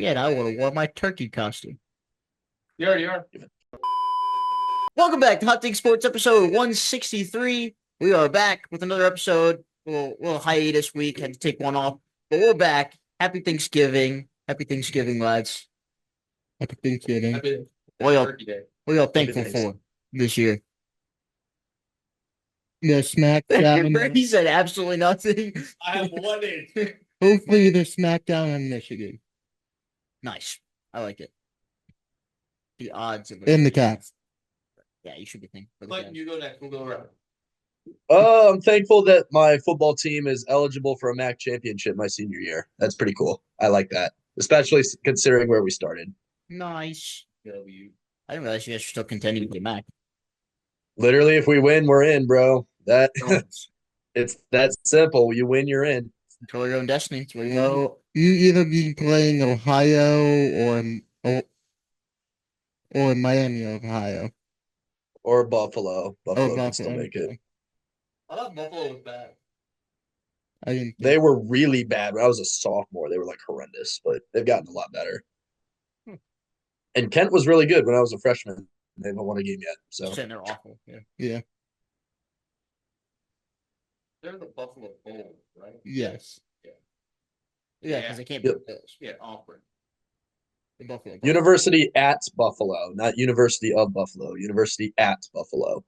Yeah, and I would have worn my turkey costume. You already are. Welcome back to Hot Take Sports episode 163. We are back with another episode. Little hiatus week. Had to take one off. But we're back. Happy Thanksgiving. Happy Thanksgiving, lads. Happy Thanksgiving. What y'all thankful for this year? The SmackDown. He said absolutely nothing. I have one in. Hopefully the SmackDown in Michigan. Nice. I like it. The odds of it. In the cats. Yeah, you should be thankful for the But Cavs. you go next. We'll go around. I'm thankful that my football team is eligible for a MAC championship my senior year. That's pretty cool. I like that, especially considering where we started. Nice. I didn't realize you guys were still contending with the MAC. Literally, if we win, we're in, bro. It's that simple. You win, you're in. Control your own destiny. It's where you go. You either be playing Ohio or Miami, Ohio. Or Buffalo. Buffalo can still Buffalo. make it. I thought Buffalo was bad. I didn't. They were really bad when I was a sophomore. They were like horrendous, but they've gotten a lot better. And Kent was really good when I was a freshman. They haven't won a game yet. So they're awful. Yeah. Yeah. They're the Buffalo Bulls, right? Yes. Yeah. Yeah, because they can't be Bills. Yeah, awkward. The Buffalo Bulls. University at Buffalo, not University of Buffalo. University at Buffalo.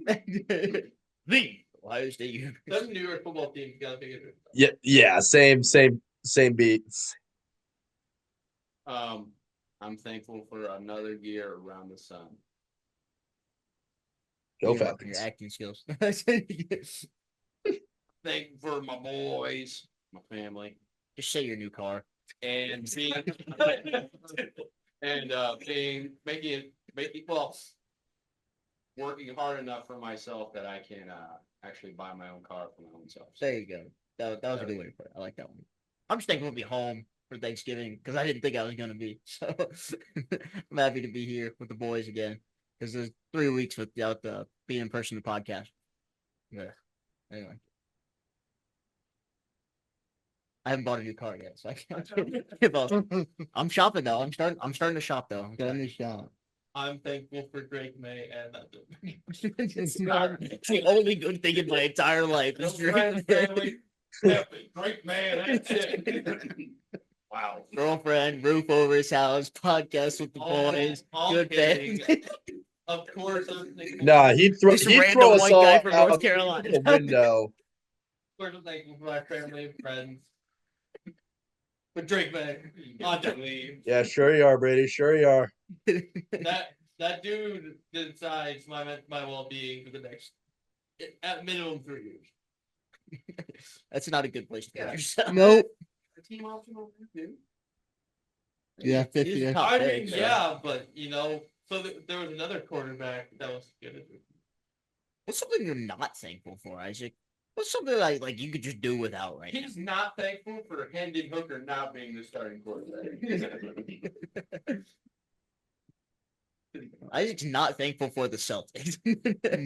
The Ohio State University. Those New York football teams got to be good. Yeah, same beats. I'm thankful for another year around the sun. Go Falcons. Your acting skills. Thankful for my boys, my family. Just say your new car. And being working hard enough for myself that I can actually buy my own car for my own self. There you go. That was a good way to put it. I like that one. I'm just thankful to be home for Thanksgiving because I didn't think I was going to be. So I'm happy to be here with the boys again because there's 3 weeks without being in person the podcast. Yeah. Anyway. I haven't bought a new car yet, so I can't give up. I'm shopping though. I'm starting to shop though. I'm starting to shop. I'm thankful for Drake May and it's the only good thing in my entire life. No friends, family, Drake May, that's it. Wow. Girlfriend, roof over his house, podcast with the boys, good bed. Of course, he'd throw us white all guy from out North Carolina. the window. Of course, I'm thankful for my family and friends. But Drake May, on to leave. Yeah, sure you are, Brady. Sure you are. That dude decides my well-being for the next, at minimum, 3 years. That's not a good place to go. Nope. The team option over too. Yeah, 50. I mean, yeah, but so there was another quarterback that was good. What's something you're not thankful for, Isaac? What's something like you could just do without right He's now? not thankful for Hendon Hooker not being the starting quarterback. Isaac's not thankful for the Celtics.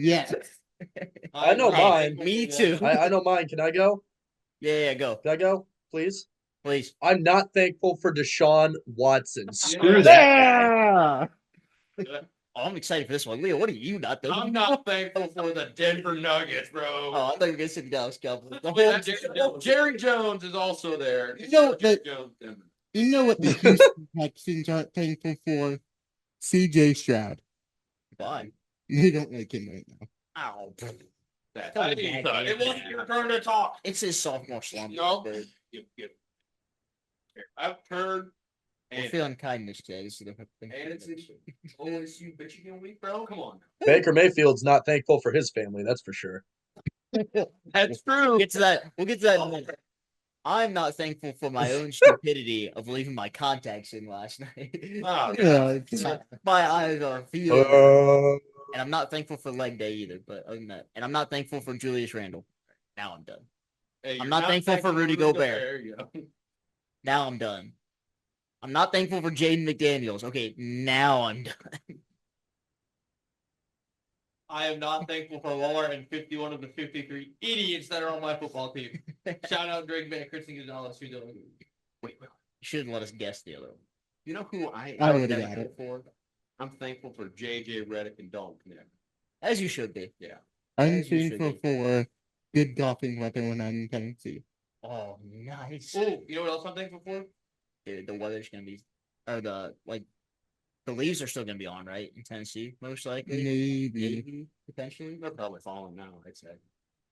Yes. I know mine. Me too. I know mine. Can I go? Yeah, go. Can I go? Please? Please. I'm not thankful for Deshaun Watson. Screw that. Yeah. Oh, I'm excited for this one. Leo, what are you not thankful for? I'm not thankful for the Denver Nuggets, bro. Oh, I thought you were going to say the Dallas Cowboys. Jerry Jones is also there. You know what the Houston Texans aren't thankful for? CJ Stroud. Why? They don't like him right now. Ow. It wasn't your turn to talk. It's his sophomore slump. No. I've heard. We're feeling kindness today. This is the thing. And it's OSU Michigan week, bro. Come on. Baker Mayfield's not thankful for his family, that's for sure. That's true. We'll get to that in a minute. I'm not thankful for my own stupidity of leaving my contacts in last night. My eyes are feeling. And I'm not thankful for leg day either, but other than that. And I'm not thankful for Julius Randle. Now I'm done. Hey, I'm not thankful for Rudy Gobert. Now I'm done. I'm not thankful for Jaden McDaniels. Okay, now I'm done. I am not thankful for Waller and 51 of the 53 idiots that are on my football team. Shout out Drake May, Kristen Gonzalez, who don't. Wait. shouldn't let us guess the other one. You know who I I'm would've got thankful for? I'm thankful for JJ Redick and Dalton Knick. As you should be. Yeah. I'm As you should thankful be. for good golfing weather when I'm in Tennessee. Oh, nice. Oh, you know what else I'm thankful for? Dude, the weather's gonna be, or the leaves are still gonna be on, right, in Tennessee, most likely. Maybe. Maybe, potentially. They're probably falling now, I'd say.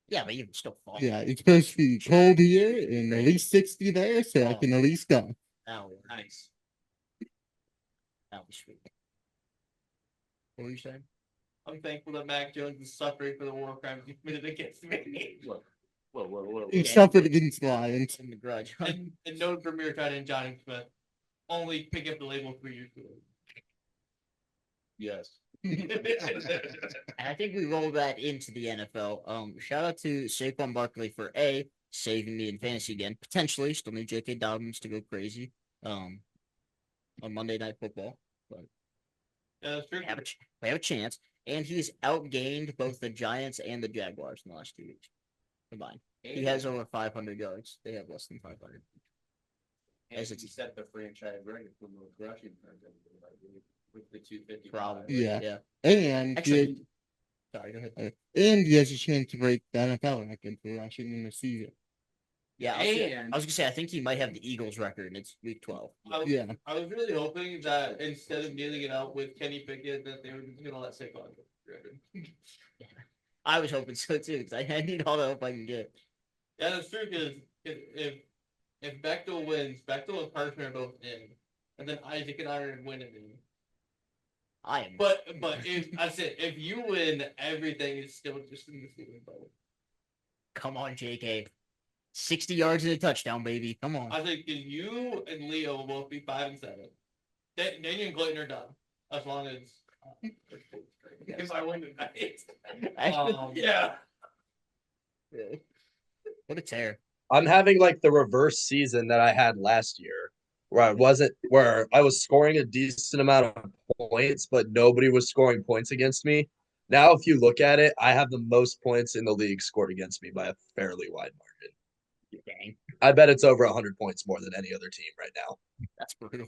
Yeah, but even still fall. Yeah, it's supposed to be cold here and at least 60 there, so I Oh. can at least go. That would Nice. be sweet. What were you saying? I'm thankful that Mac Jones is suffering for the war crimes he committed against me. Whoa. He suffered against Lions. In the grudge. And known premier tight end Johnny Smith only pick up the label 3 years ago. Yes. And I think we roll that into the NFL. Shout out to Saquon Barkley for saving me in fantasy again. Potentially, still need J.K. Dobbins to go crazy. On Monday Night Football, but Yeah, that's true. we have a chance. And he's outgained both the Giants and the Jaguars in the last 2 weeks combined. He has over 500 yards. They have less than 500. As he set the franchise record for most rushing with the 250. Probably. Yeah. And Actually, sorry, go ahead. and he has a chance to break the NFL record for rushing in the season. Yeah, I was gonna say I think he might have the Eagles record, and it's week 12. Yeah. I was really hoping that instead of dealing it out with Kenny Pickett, that they were just gonna let Saquon go. I was hoping so too, because I need all the help I can get. Yeah, that's true. Because if Bechtel wins, Bechtel and Parker are both in, and then Isaac and I are winning. I am. But if I said if you win, everything is still just in the ceiling bubble. Come on, JK. 60 yards and a touchdown, baby. Come on. I think you and Leo will both be 5 and 7. Daniel and Clayton are done as long as if I win tonight. Yeah. What a tear. I'm having like the reverse season that I had last year, where I was scoring a decent amount of points, but nobody was scoring points against me. Now, if you look at it, I have the most points in the league scored against me by a fairly wide margin. Dang. I bet it's over 100 points more than any other team right now. That's brutal.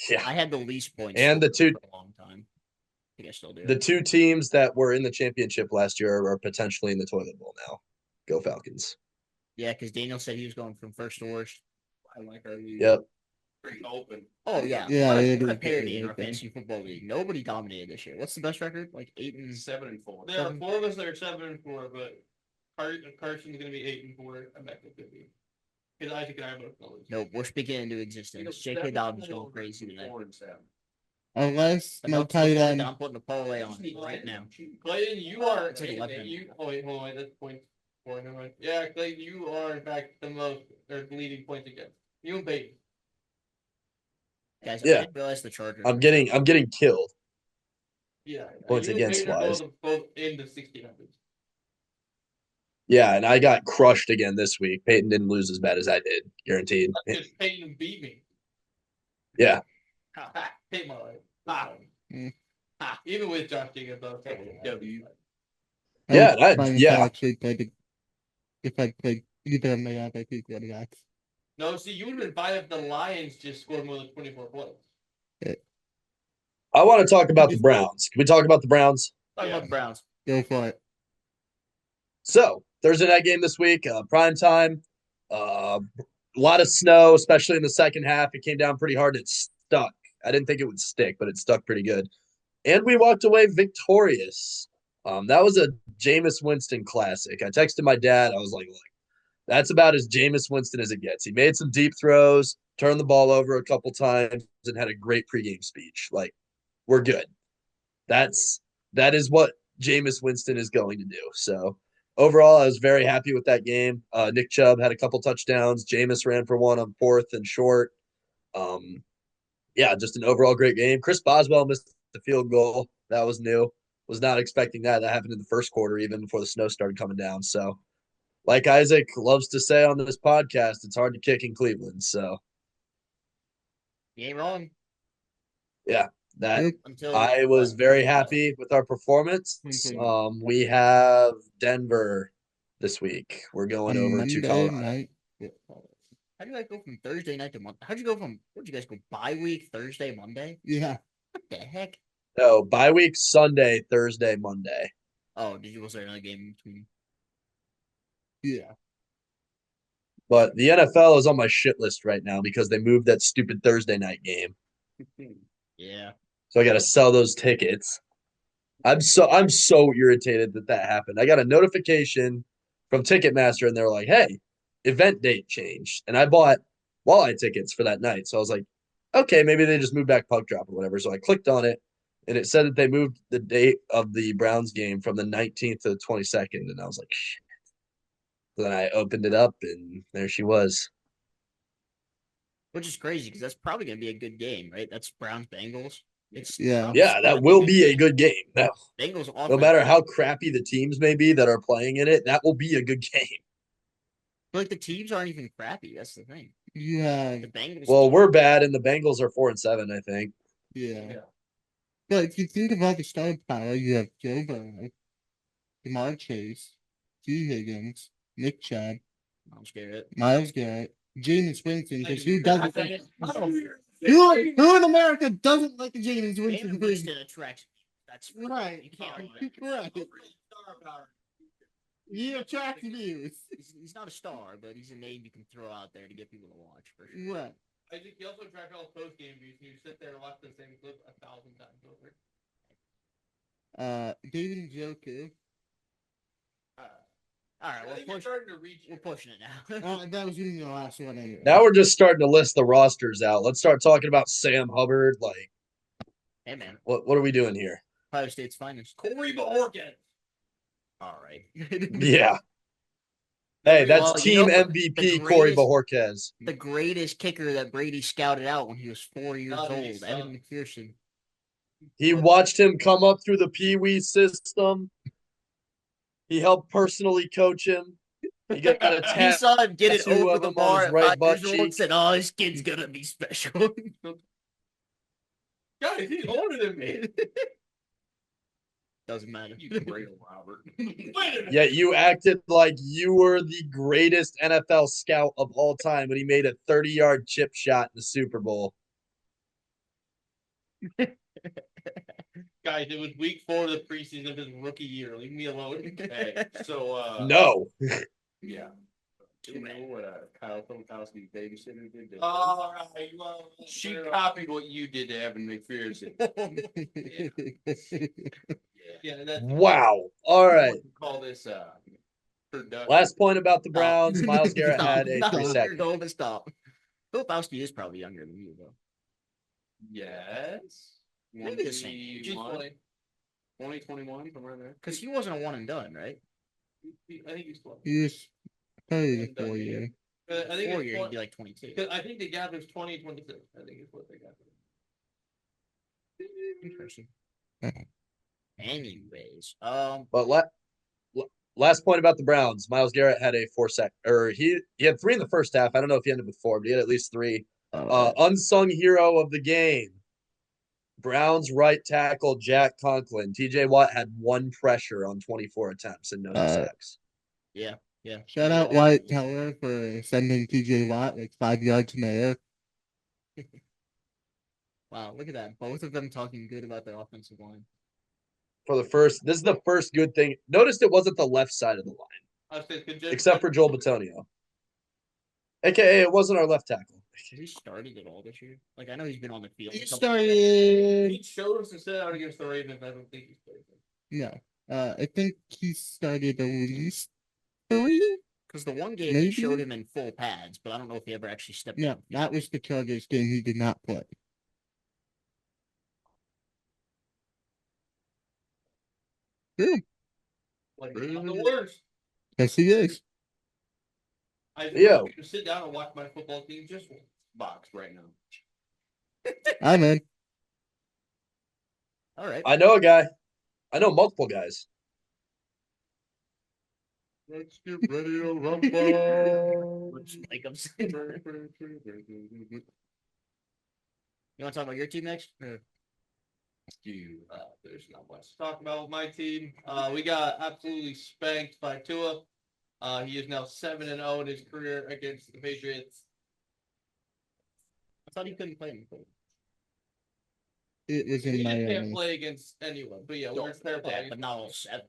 Yeah. I had the least points And the two for a long time. I think I still do. The two teams that were in the championship last year are potentially in the toilet bowl now. Go Falcons. Yeah, because Daniel said he was going from first to worst. I like our league. Yep. Pretty open. Oh yeah, Yeah, what it a is parody in our open. fantasy football league. Nobody dominated this year. What's the best record? Like 8 and 7 and 4. There are 4 of us that are 7 and 4, but Carson's gonna be 8 and 4. I'm back to 50. Because Isaac and I are both knowledge. Nope, we're speaking into existence. J.K. Dobbins going crazy tonight. 4 and 7. Unless But my that's tight the point end. that I'm putting a parlay on right now. Clayton, you are. It's like 11. Hold on, that's point 4. Never mind. Yeah, Clayton, you are in fact the most or leading points against. You and Peyton. Guys, Yeah. I didn't realize the Chargers. I'm getting killed. Yeah. Points you and against Peyton are wise. both in the 1600s. Yeah, and I got crushed again this week. Peyton didn't lose as bad as I did, guaranteed. Because Peyton beat me. Yeah. Peyton my life. Even with Josh Jacobs, I was W. Yeah, If I played either of my other two quarterbacks. No, see, you would have been fine if the Lions just scored more than 24 points. I want to talk about the Browns. Can we talk about the Browns? Talk about the Browns. Go for it. So, Thursday night game this week, prime time. A lot of snow, especially in the second half. It came down pretty hard. It stuck. I didn't think it would stick, but it stuck pretty good. And we walked away victorious. That was a Jameis Winston classic. I texted my dad. I was like, look, that's about as Jameis Winston as it gets. He made some deep throws, turned the ball over a couple times, and had a great pregame speech. Like, we're good. That is what Jameis Winston is going to do. So overall, I was very happy with that game. Nick Chubb had a couple touchdowns. Jameis ran for one on 4th and short. Yeah, just an overall great game. Chris Boswell missed the field goal. That was new. Was not expecting that. That happened in the first quarter, even before the snow started coming down. So, like Isaac loves to say on this podcast, it's hard to kick in Cleveland. So, You ain't wrong. yeah, that Until I was very happy with our performance. We have Denver this week. We're going over to Monday Colorado. night. How do you guys go from Thursday night to Monday? How'd you go from? Where'd you guys go? Bye week Thursday, Monday. Yeah. What the heck? No, bye week Sunday, Thursday, Monday. Oh, was there another game in between? Yeah. But the NFL is on my shit list right now because they moved that stupid Thursday night game. Yeah. So I got to sell those tickets. I'm so irritated that happened. I got a notification from Ticketmaster and they're like, "Hey, event date changed." And I bought walleye tickets for that night. So I was like, "Okay, maybe they just moved back puck drop or whatever." So I clicked on it and it said that they moved the date of the Browns game from the 19th to the 22nd and I was like, "Shit." So then I opened it up and there she was. Which is crazy because that's probably gonna be a good game, right? That's Browns Bengals. It's Yeah. probably Yeah, that will be a good game. No, Bengals no offense. matter how crappy the teams may be that are playing in it, that will be a good game. Like the teams aren't even crappy. That's the thing. You have The Bengals. Well, team- we're bad, and the Bengals are 4-7, I think. yeah. But if you think about the star power, you have Joe Burrow, Jamar Chase, T. Higgins, Nick Chubb, Miles Garrett, Jameis Winston, because who doesn't who in America doesn't like the Jameis Winston? Jameis Winston attracts. That's Right. You can't argue that. Right. He attracts views. He's not a star, but he's a name you can throw out there to get people to watch for sure. Right. I think he also tracked all post game views. And you sit there and watch the same clip 1,000 times over. David Njoku. All right, I think you're starting to reach. we're pushing it now. That was even the last one anyway. Now we're just starting to list the rosters out. Let's start talking about Sam Hubbard. Like, Hey man, what are we doing here? Ohio State's finest. Corey Bajorquez. All right. Yeah. Hey, that's Well, team the MVP Corey greatest- Bajorquez. The greatest kicker that Brady scouted out when he was 4 years Oh, old, he's Evan McPherson. He watched him come up through the Pee Wee system. He helped personally coach him. He got a He tattoo saw him get it tattoo over of the him on bar his at right 5 butt years old cheek. and said, "Oh, this kid's gonna be special." Guys, he's older than me. Doesn't matter. You great Robert. Wait a minute. Yet you acted like you were the greatest NFL scout of all time when he made a 30-yard chip shot in the Super Bowl. Guys, it was week 4 of the preseason of his rookie year. Leave me alone. Hey, so No. yeah. You know what Kyle Filipowski's babysitter did? To All right, well, she copied what you did to Evan McPherson. yeah, that's Wow. All right. Call this Turducken. Last point about the Browns. Miles Garrett Stop. had a Stop. 3-second. Go to stop. Filipowski is probably younger than you, though. Yes. Maybe the same. just 21, funny. 2021, somewhere there. Because he wasn't a one and done, right? I think he's 20. He was probably the 4 year. I think 4 it's year, he'd 20. be like 22. I think the gap is 20 26. I think it's what they got. Interesting. Uh-huh. Anyways, But last point about the Browns. Miles Garrett had a 4-second, or he had 3 in the first half. I don't know if he ended with 4, but he had at least 3. Unsung hero of the game. Browns right tackle Jack Conklin. TJ Watt had 1 pressure on 24 attempts and no sacks. yeah. Shout out Wyatt Teller for sending TJ Watt like 5 yards in the air. Wow, look at that. Both of them talking good about their offensive line. This is the first good thing. Noticed it wasn't the left side of the line, except for Joel Batonio. AKA, it wasn't our left tackle. Has he started at all this year? Like, I know he's been on the field. He a couple- started. He showed us to sit out against the Ravens. I don't think he's played. No. I think he started at least 3. Because the one game Maybe? he showed him in full pads, but I don't know if he ever actually stepped No, in. that was the Chargers game he did not play. Good. Like, he's not the worst. Yes, he is. I Yo. just sit down and watch my football team just Box right now. I'm in. All right. I know a guy. I know multiple guys. Let's get ready to rumble. Like I'm saying. You want to talk about your team next? There's not much to talk about with my team. We got absolutely spanked by Tua. He is now 7-0 in his career against the Patriots. thought he couldn't play in the cold. It was He in just can't Miami. play against anyone. But yeah, we're clarifying. Yeah, but not all 7.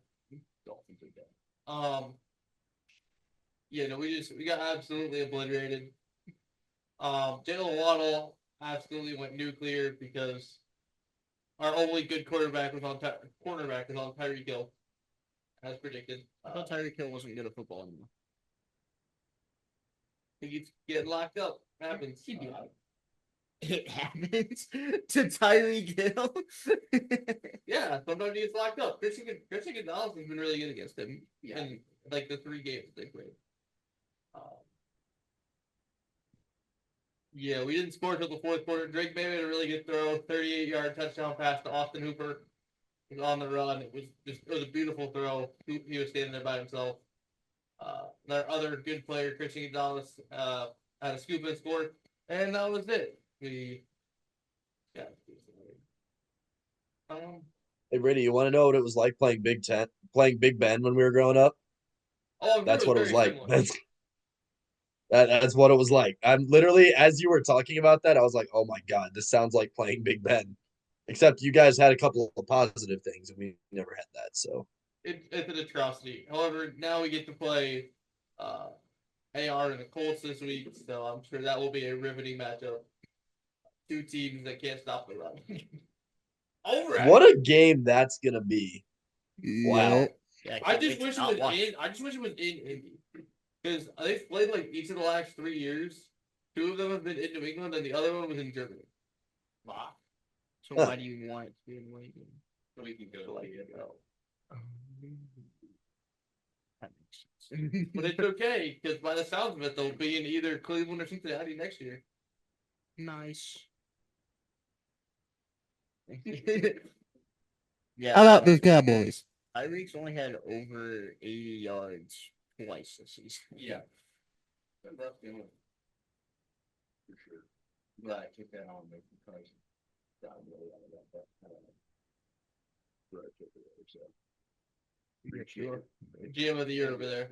Dolphins are dead. Yeah, no, we got absolutely obliterated. Jalen Waddle absolutely went nuclear because our only good cornerback was on Tyreek Hill, as predicted. I thought Tyreek Hill wasn't good at football anymore. He keeps getting locked up. Happens. It happens to Tyreek Hill. Yeah, sometimes he gets locked up. Christian Gonzalez has been really good against him in like the 3 games they played. Yeah, we didn't score until the 4th quarter. Drake May made a really good throw, 38-yard touchdown pass to Austin Hooper. He was on the run. It was a beautiful throw. He was standing there by himself. Our other good player, Christian Gonzalez, had a scoop and score, and that was it. Hey, Brady, you want to know what it was like playing Big Ben when we were growing up? Oh, That's what it was very like. similar. That's what it was like. I'm literally, as you were talking about that, I was like, oh my God, this sounds like playing Big Ben. Except you guys had a couple of positive things, and we never had that. So It's an atrocity. However, now we get to play AR and the Colts this week, so I'm sure that will be a riveting matchup. 2 teams that can't stop the run. All right. what a game that's gonna be! Wow. Yeah. Yeah, I can't just wait to wish it not was watch. in. I just wish it was in Indy, because they've played like each of the last 3 years. 2 of them have been in New England, and the other one was in Germany. Wow. So Huh. why do you want it to be in Wayne? So we can go like it. That makes sense. But it's okay, because by the sounds of it, they'll be in either Cleveland or Cincinnati next year. Nice. How Yeah, about the Cowboys? Tyreek's only had over 80 yards twice this season. Yeah. But that's the only for sure. Glad I took that on because got really out of that. But I don't know. Where I took it over, so. Sure. GM of the year over there.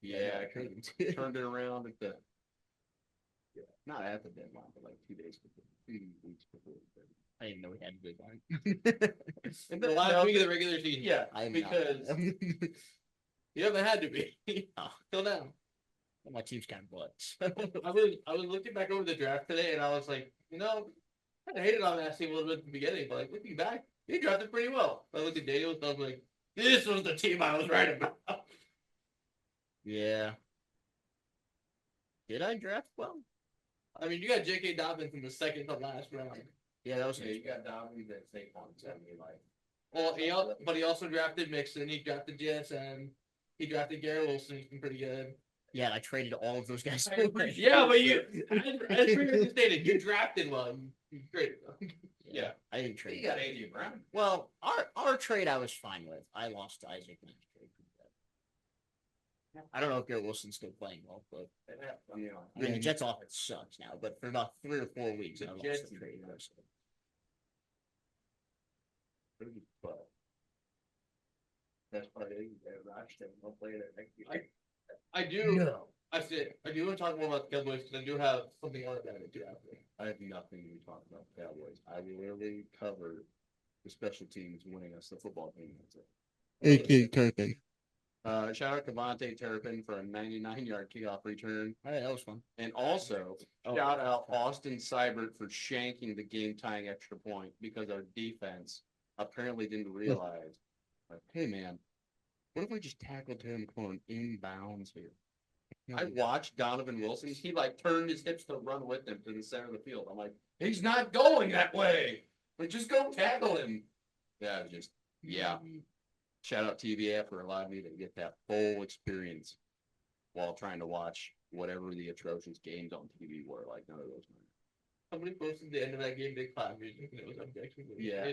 Yeah, I kind of turned it around at the not at the deadline, but like 2 days before, 2 weeks before. I didn't know we had a good line. The last week of the regular season. Yeah, I'm because not. you haven't had to be Oh. till now. Well, my team's kind of butts. I was looking back over the draft today, and I was like, I hated on that team a little bit at the beginning, but like looking back, they drafted pretty well. I looked at Daniels, and I was like, this was the team I was right about. Yeah. Did I draft well? I mean, you got J.K. Dobbins in the second to last round. Yeah, that was Yeah, you got Dobbins at Saquon, so I mean, like. Well, but he also drafted Mixon. He drafted JSN. He drafted Garrett Wilson. He's been pretty good. Yeah, I traded all of those guys. Yeah, but as previously stated, you drafted well. You traded well. Yeah. I didn't trade. You got A.J. Brown. Well, our trade I was fine with. I lost to Isaac. And I don't know if Garrett Wilson's still playing well, but I mean, the Jets' offense sucks now. But for about 3 or 4 weeks, I lost the trade. But that's part of it. Rushed and we'll play it next year. I do. I do want to talk more about the Cowboys because I do have something else that I do after. I have nothing to talk about the Cowboys. I literally cover the special teams winning us the football game. That's it. A.K. Turpin. Shout out to Vontae Turpin for a 99-yard kickoff return. All right, that was fun. And also, shout out Austin Seibert for shanking the game-tying extra point because our defense apparently didn't realize, like, hey, man, what if we just tackled him going inbounds here? I watched Donovan Wilson. He, like, turned his hips to run with him to the center of the field. I'm like, he's not going that way. Like, just go tackle him. Yeah, yeah. Shout out TVA for allowing me to get that full experience while trying to watch whatever the atrocious games on TV were. Like, none of those matter. Somebody posted the end of that game, big clap music, and it was objection. Yeah.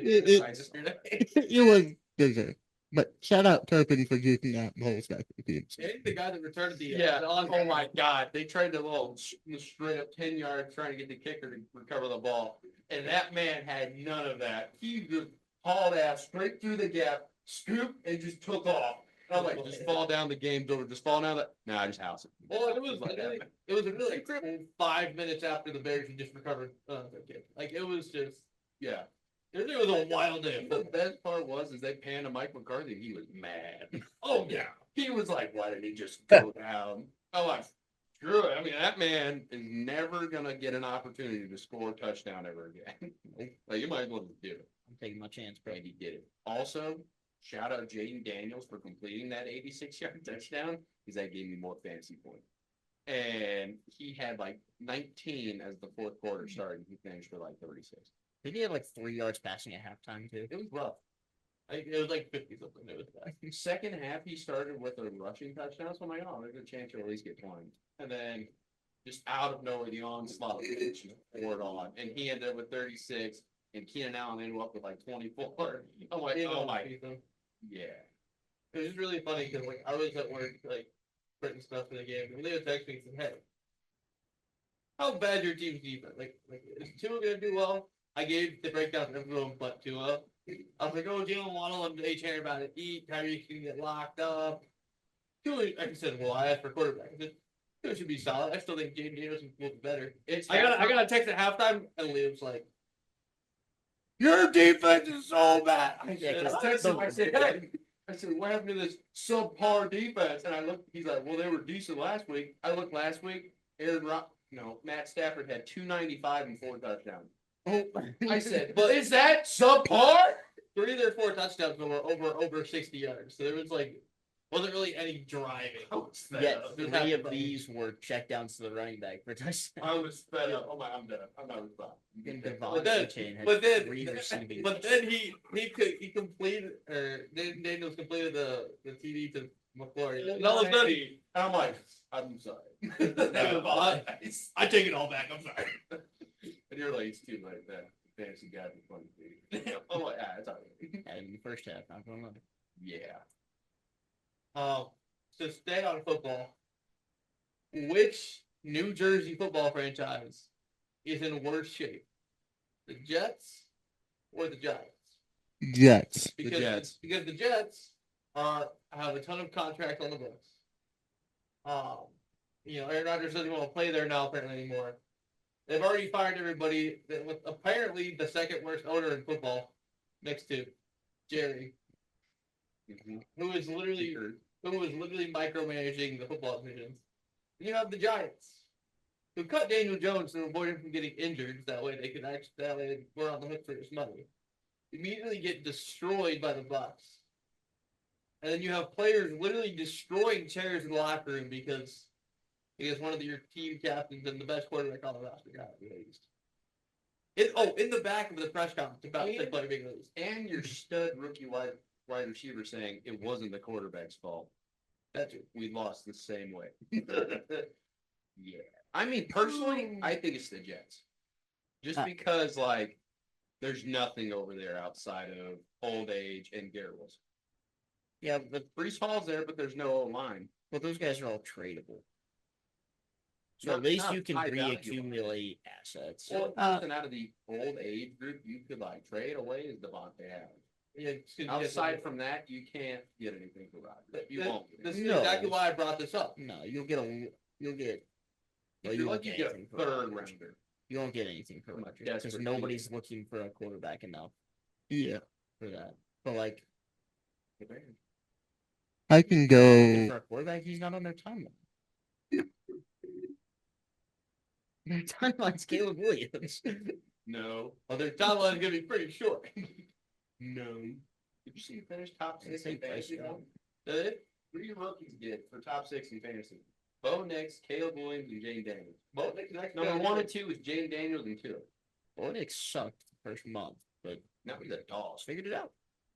I just heard it. It was bigger. But shout out Turpin for getting that whole special teams. And the guy that returned the Oh my God. They tried to straight up 10 yards trying to get the kicker to recover the ball. And that man had none of that. He just hauled ass straight through the gap, scooped, and just took off. I'm like, just fall down. The game's over. Just fall down. Nah, just house it. Well, it was really cool 5 minutes after the Bears had just recovered. Like it was just Yeah. it was a wild day. The best part was they panned to Mike McCarthy. He was mad. Oh yeah. He was like, "Why didn't he just go down?" I'm like, "Screw it." I mean, that man is never gonna get an opportunity to score a touchdown ever again. Like, you might as well just do it. I'm taking my chance, bro. And he did it. Also, shout out Jaden Daniels for completing that 86-yard touchdown because that gave me more fantasy points. And he had like 19 as the fourth quarter started. He finished for like 36. Did he have like 3 yards passing at halftime too? It was rough. It was like 50 something. It was bad. Second half, he started with a rushing touchdown. So I'm like, oh, there's a chance he'll at least get 20. And then just out of nowhere, the onslaught just poured on. And he ended up with 36. And Keenan Allen ended up with like 24. I'm like, oh my. Yeah. It was just really funny because like I was at work like putting stuff in the game, and they would text me and said, "Hey, how bad your team's defense? Like is Tua gonna do well?" I gave the breakdown to everyone but Tua. I was like, "Oh, Jalen Waddle and H. about to eat. Tyreek can get locked up." Tua, I said, "Well, I asked for quarterback. I said, Tua should be solid. I still think Jaden Daniels will be better." I got a text at halftime, and Liam's like, "Your defense is so bad." I said, what happened to this subpar defense? And I looked, he's like, well, they were decent last week. I looked last week, Matt Stafford had 295 and 4 touchdowns. Oh, I said, but is that subpar? 3 of their 4 touchdowns were over 60 yards. So there was wasn't really any driving. Yet 3 of these were checkdowns to the running back for touchdown. I was fed up. Oh my, I'm done. I'm not responding. But then he completed Daniels completed the TD to McCoy. And all of a sudden, and I'm like, I'm sorry. I take it all back. I'm sorry. And you're like, it's too late. That fantasy guy was funny. I'm like, it's all right. And in the first half, not gonna lie. Yeah. To stay on football, which New Jersey football franchise is in worse shape? The Jets or the Giants? Jets. Because the Jets have a ton of contracts on the books. Aaron Rodgers doesn't want to play there now apparently anymore. They've already fired everybody. With apparently the second worst owner in football, next to Jerry, who is literally micromanaging the football divisions. You have the Giants, who cut Daniel Jones to avoid him from getting injured. That way we're on the hook for his money. Immediately get destroyed by the Bucks. And then you have players literally destroying chairs in the locker room because one of your team captains and the best quarterback on the roster got released. In the back of the press conference about the player being released. And your stud rookie wide receiver saying it wasn't the quarterback's fault. That's it. We lost the same way. Yeah. I mean, personally, I think it's the Jets. Just because, there's nothing over there outside of old age and Garrett Wilson. Yeah, but Brees Hall's there, but there's no line. well, those guys are all tradable. So at least you can reaccumulate assets. Well, person out of the old age group you could trade away is Devontae Adams. Yeah, Outside from that, you can't get anything for Rodgers. You won't. This is exactly why I brought this up. No, you'll get. You get a third rounder. You won't get anything for Rodgers because nobody's looking for a quarterback enough. Yeah. For that, but I can go. for a quarterback, he's not on their timeline. Their timeline's Caleb Williams. No. Well, their timeline's gonna be pretty short. No. Did you see who finished top 6 in fantasy? Did it? What do your rookies get for top 6 in fantasy? Bo Nix, Caleb Williams, and Jane Daniels. Bo Nix next. Number 1 and 2 is Jane Daniels and 2. Bo Nix sucked the first month, but now he's a doll. figured it out.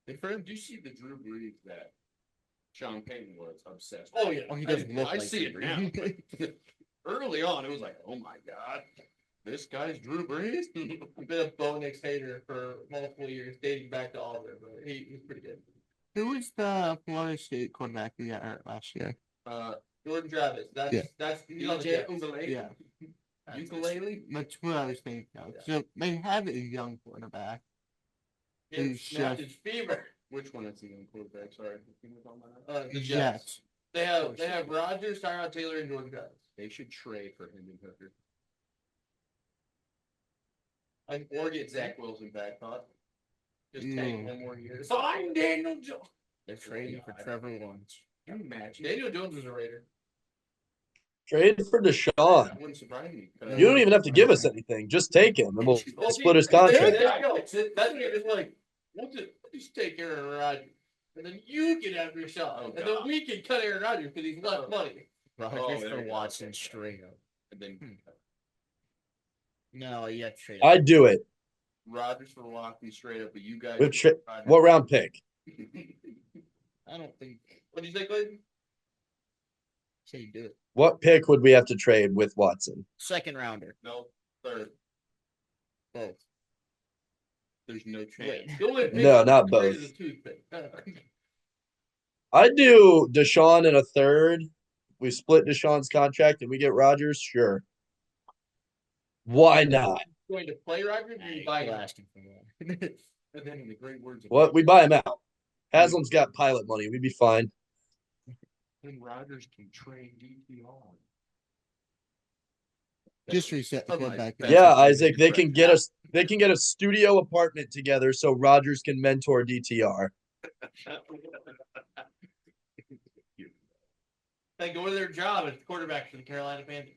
Good for him. Do you see the Drew Brees that Sean Payton was obsessed with? Oh, yeah. Oh, he doesn't look like see it now. Early on, it was like, oh my God, this guy's Drew Brees? I've been a Bo Nix hater for multiple years, dating back to Auburn, but he's pretty good. Who was the Florida State quarterback we got hurt last year? Jordan Travis. That's he's on the Jets. Yeah. Ukulele? That's what I was thinking of. So they have a young quarterback. It's Fever. Which one is the young quarterback? Sorry. The Jets. Jets. They have Rodgers, Tyrod Taylor, and Jordan Travis. They should trade for him and Hooker. Or get Zach Wilson back, huh? Just Mm. take 1 more year. Fine, Daniel Jones. They're trading for Trevor Lawrence. Can you imagine? Daniel Jones was a Raider. Trade for Deshaun. That wouldn't surprise me. You don't even have to give us anything. Just take him, and we'll split his contract. That's what you're just like. We'll just take Aaron Rodgers, and then you can have your shot, Oh, and then God. we can cut Aaron Rodgers because he's less money. Rodgers there for we go. Watson straight up. And then No, you have to trade. I'd do it. Rodgers for Watson straight up, but you guys. With what round pick? I don't think. What do you say, Clayton? Say you do it. What pick would we have to trade with Watson? Second rounder. No, third. Both. There's no chance. Wait. The only pick No, not that's both. is a toothpick. I'd do Deshaun in a third. We split Deshaun's contract and we get Rodgers. Sure. Why not? Going to play Rodgers or you buy him? Asking for more. And then in the great words of What? We buy him out. Haslam's got pilot money. We'd be fine. then Rodgers can trade DTR. Just reset the Okay. quarterback. That's Yeah, a- Isaac. They can get us. They can get a studio apartment together so Rodgers can mentor DTR. They go to their job as quarterback for the Carolina Panthers.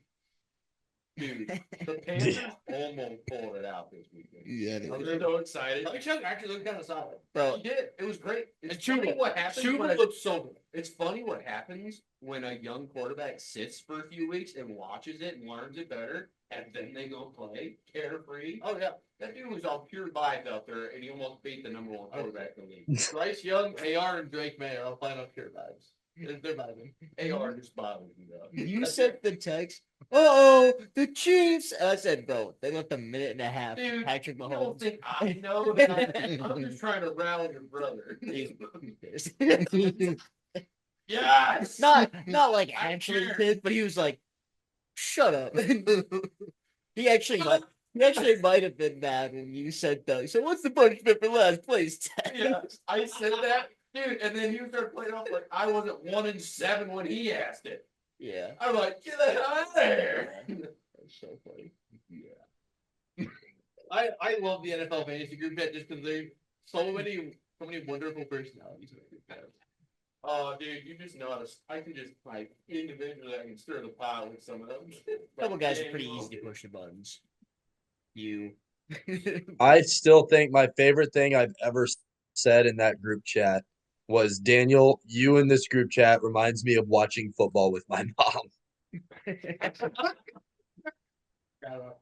Dude, the Panthers almost pulled it out this weekend. Yeah, they I'm did. so excited. Mike Chuck actually looked kind of solid. Bro, He did. It was great. It's And funny what happens. when Chuba a- looked so good. It's funny what happens when a young quarterback sits for a few weeks and watches it and learns it better, and then they go play carefree. Oh yeah, That dude was all pure vibes out there, and he almost beat the number 1 quarterback in the league. Bryce Young, AR, and Drake May are all playing up pure vibes. They're vibing. AR just bothers me though. you sent the text. Oh, the Chiefs. I said, bro, they left a minute and a half. Dude, Patrick You don't Mahomes. think I know that? I'm just trying to rally your brother. Yes. not like I actually care. pissed, but he was like, "Shut up." he actually might have been mad when you said that. So what's the punishment for last place? Yeah, I said that, dude, and then you start playing off like I wasn't 1-7 when he asked it. Yeah. I'm like, get the hell out of there. That's so funny. Yeah. I love the NFL fantasy group chat just because they so many wonderful personalities. Oh, dude, you just know how to. I can just like individually. I can stir the pot with some of them. A couple guys are pretty easy to push the buttons. You. I still think my favorite thing I've ever said in that group chat was, Daniel, you in this group chat reminds me of watching football with my mom.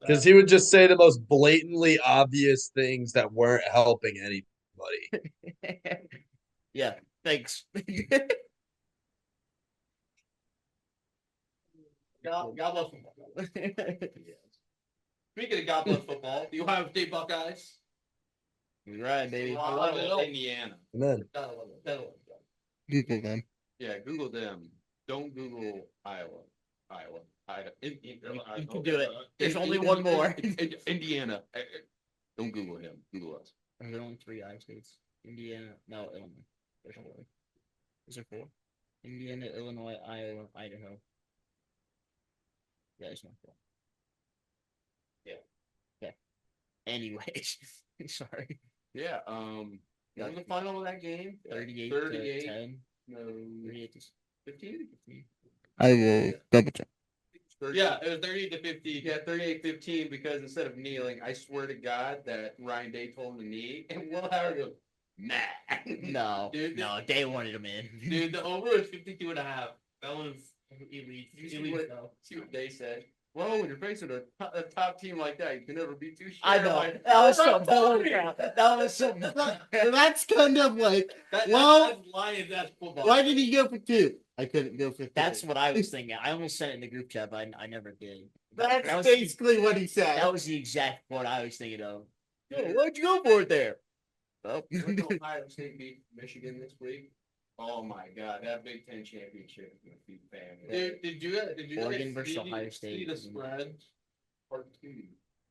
Because he would just say the most blatantly obvious things that weren't helping anybody. Yeah. Thanks. God bless football. Speaking of God bless football, the Ohio State Buckeyes. Right, baby. I love it. Indiana. Amen. Gotta love it. Gotta love it. Google them. Yeah, Google them. Don't Google Iowa. Iowa. You can do it. There's only one more. Indiana. Don't Google him. Google us. Are there only 3 Iowa states? Indiana, no, Illinois. There's 4. Is there 4? Indiana, Illinois, Iowa, Idaho. Yeah, there's not 4. Yeah. Yeah. Anyways, sorry. Yeah. What was the final of that game? 38 38. to 10. No. 38 to 15? I will double check. Yeah, it was 30 to 50. Yeah, 38-15, because instead of kneeling, I swear to God that Ryan Day told him to knee, and Will Howard goes, nah. No, Dude, no, they wanted him in. Dude, the over was 52 and a half. That was elite. You see Elite what- though. See what Day said? Well, when you're facing a top team like that, you can never be too sure. I know. Like, That was "That's some funny." bullcrap. That was some. That's kind of like, that, Well- that's Lions, that's football. why did he go for 2? I couldn't go for 3. That's what I was thinking. I almost sent it in the group chat, but I never did. That's that was, basically what he said. that was the exact what I was thinking of. Yo, why'd you go for it there? Oh, When Ohio State beat Michigan this week, oh my God, that Big Ten championship is gonna be family. Dude, did you Oregon guys versus see, Ohio see State. the spread? Part 2.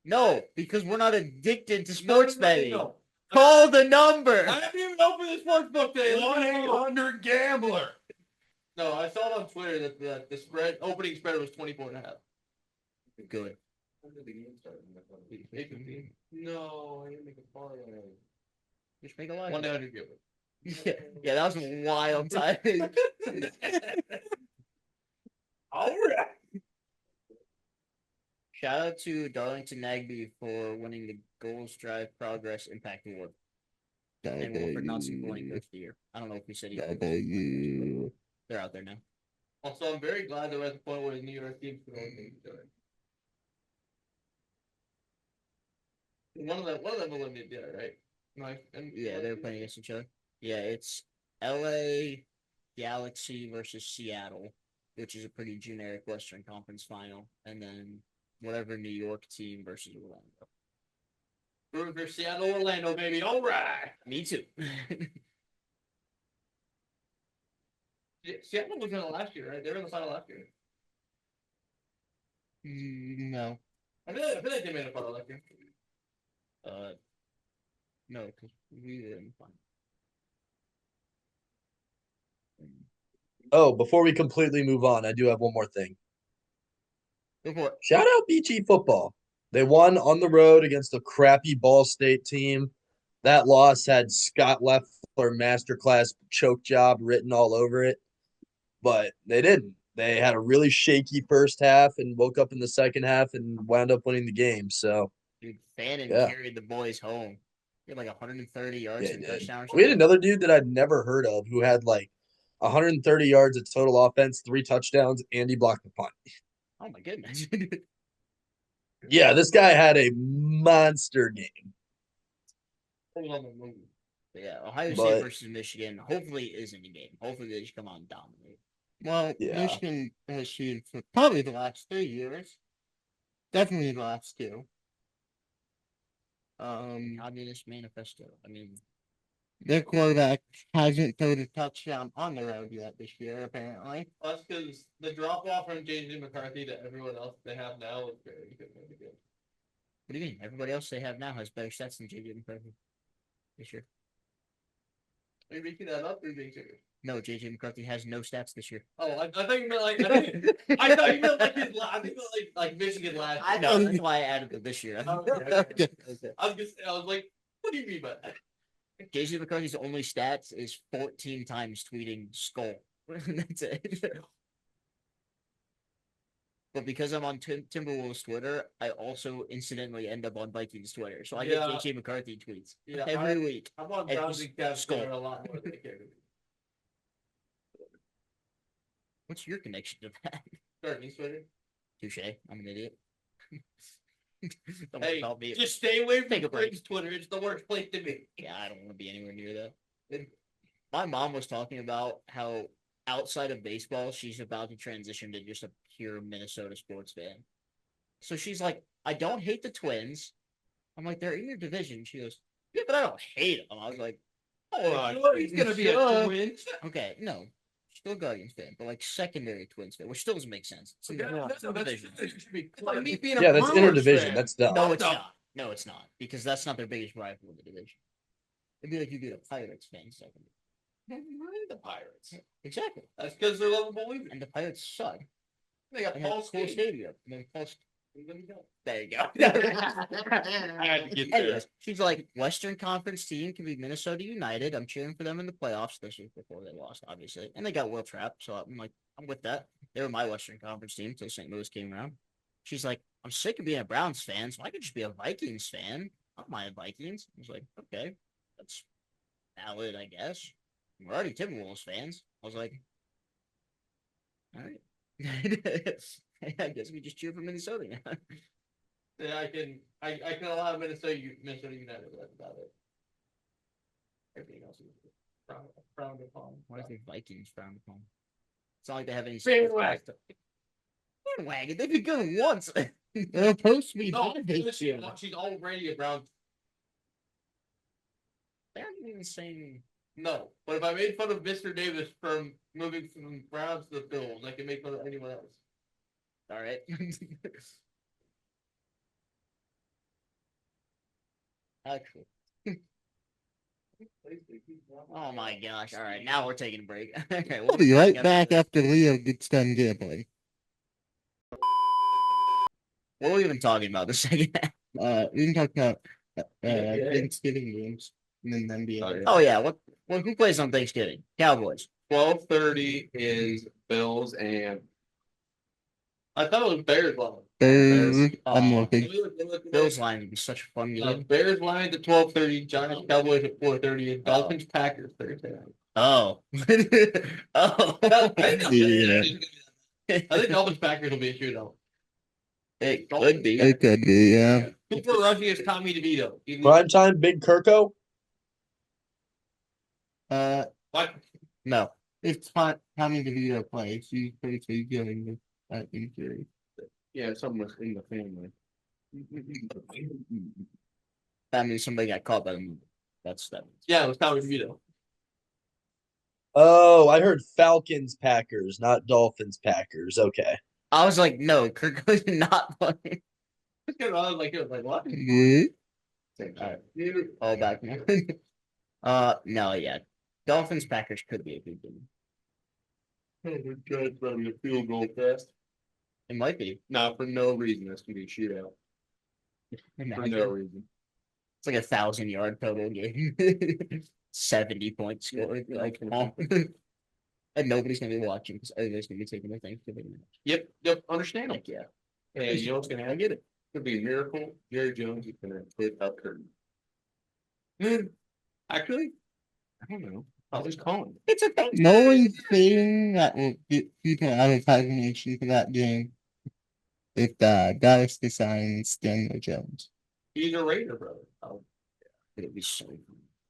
no, because we're not addicted to sports betting. No. Call the number. I haven't even opened the sports book today. 1-800-GAMBLER. No, I saw it on Twitter that the spread opening spread was 24.5. Good. No, I didn't make a parlay. Just make a line. 100 give it. Yeah, that was a wild timing. All right. Shout out to Darlington Nagby for winning the Goals Drive Progress Impact Award. And Wilfred Nelson winning Coach of the Year. I don't know if he said he. They're out there now. Also, I'm very glad that we're at the point where the New York teams can only make each other. One of them eliminated the other, right? Like, and Yeah, they're playing against each other. Yeah, it's LA Galaxy versus Seattle, which is a pretty generic Western Conference final, and then whatever New York team versus Orlando. Rooting for Seattle, Orlando, baby. All right. Me too. Seattle was in it last year, right? They were in the final last year. No. I feel like they made a final last year. No, because we were in the final. Oh, before we completely move on, I do have one more thing. Go for it. Shout out BG football. They won on the road against a crappy Ball State team. That loss had Scott Leffler masterclass choke job written all over it, but they didn't. They had a really shaky first half and woke up in the second half and wound up winning the game. So Dude, Fannin Yeah. carried the boys home. He had like 130 yards yeah, and it a did. touchdown or We had something. another dude that I'd never heard of who had like 130 yards of total offense, 3 touchdowns, and he blocked the punt. Oh my goodness. Yeah, this guy had a monster game. Hold on a moment. But yeah, Ohio State But- versus Michigan hopefully isn't a game. Hopefully they just come on and dominate. Well, Yeah. Michigan has cheated for probably the last 3 years. Definitely the last 2. Communist Manifesto. I mean, Their quarterback hasn't thrown a touchdown on the road yet this year, apparently. That's because the drop off from J.J. McCarthy to everyone else they have now is very good. what do you mean? Everybody else they have now has better stats than JJ McCarthy this year. Are you making that up or being serious? No, JJ McCarthy has no stats this year. Oh, I thought you meant like I thought you meant like his I think like Michigan last. I know that's why I added it this year. Okay. Okay. I was like, what do you mean by that? JJ McCarthy's only stats is 14 times tweeting skull. That's it. But because I'm on Timberwolves Twitter, I also incidentally end up on Vikings Twitter. So I get Yeah. JJ McCarthy tweets Yeah, every week. I'm on And Browns he's and Cavs skull. Twitter a lot more than I care. What's your connection to that? Darkness Twitter. Touche. I'm an idiot. Don't Hey, call me. just stay away from Take a break. Briggs Twitter. It's the worst place to be. Yeah, I don't want to be anywhere near that. My mom was talking about how outside of baseball, she's about to transition to just a pure Minnesota sports fan. So she's like, I don't hate the Twins. I'm like, they're in your division. She goes, yeah, but I don't hate them. I was like, oh, He's gonna be a twin. okay, no. Still Guardians fan, but like secondary Twins fan, which still doesn't make sense. It's in the wrong division. It's like me being a Yeah, that's Brewers interdivision. fan. That's dumb. No, it's not. No, it's not. Because that's not their biggest rival in the division. It'd be like you be a Pirates fan second. The Pirates. Exactly. That's because they're lovable women. And the Pirates suck. They got They have Paul a cool Stadium. stadium. And then Paul there you go. I had to get there. Anyways, she's like, Western Conference team can be Minnesota United. I'm cheering for them in the playoffs this year before they lost, obviously. And they got Will Trapp, so I'm like, I'm with that. They were my Western Conference team until St. Louis came around. She's like, I'm sick of being a Browns fan, so I could just be a Vikings fan. I don't mind Vikings. I was like, okay, that's valid, I guess. We're already Timberwolves fans. I was like, all right. I guess we just cheer for Minnesota now. Yeah, I can allow Minnesota United. That's about it. Everything else is frowned upon. Why is the Vikings frowned upon? It's not like they have any. Bandwagon. Bandwagon. They've been good once. They're supposed to be No, bad this year. she's already a Brown. They aren't even the same. No, but if I made fun of Mr. Davis from moving from Browns to the Bills, I can make fun of anyone else. All right. Actually, Oh my gosh! All right, now we're taking a break. Okay, We'll be right back after Leo gets done gambling. What were we even talking about the second half? We can talk about Thanksgiving games and then NBA. Oh, yeah. Oh yeah, what who plays on Thanksgiving? Cowboys. 12:30 is Bills and I thought it was Bears line. I'm Aw. looking. Bills line would be such a fun game. Bears Lions at 12:30, Giants Cowboys at 4:30, and Dolphins Packers Thursday night. Oh. Oh. Yeah. I think Dolphins Packers will be a shootout. It could be. It could be, yeah. Cooper Rushing is Tommy DeVito. Prime time, Big Kirko. What? No. It's fun having DeVito play. She's basically giving that injury. yeah, someone in the family. That means somebody got caught by them. That's that. Yeah, it was Tommy DeVito. Oh, I heard Falcons Packers, not Dolphins Packers. Okay. I was like, no, Kirk was not playing. I was like, what? Yeah. All right. All back now. No, yeah. Dolphins Packers could be a good game. Judge running a field goal fest. It might be. No, for no reason. That's gonna be a shootout. For Imagine. no reason. It's like 1,000-yard total game. 70 points scored. Like, oh. And nobody's gonna be watching because everybody's gonna be taking their Thanksgiving. Yep, understandable. Like, yeah. And you know what's gonna happen? I get it. Could be a miracle. Jerry Jones is gonna hit up curtain. Actually, I don't know. I was calling. It's a thing. No one's saying that will get people advertising nation for that game if Dallas decides Daniel Jones. He's a Raider, brother. Oh, yeah. It'd be so fun.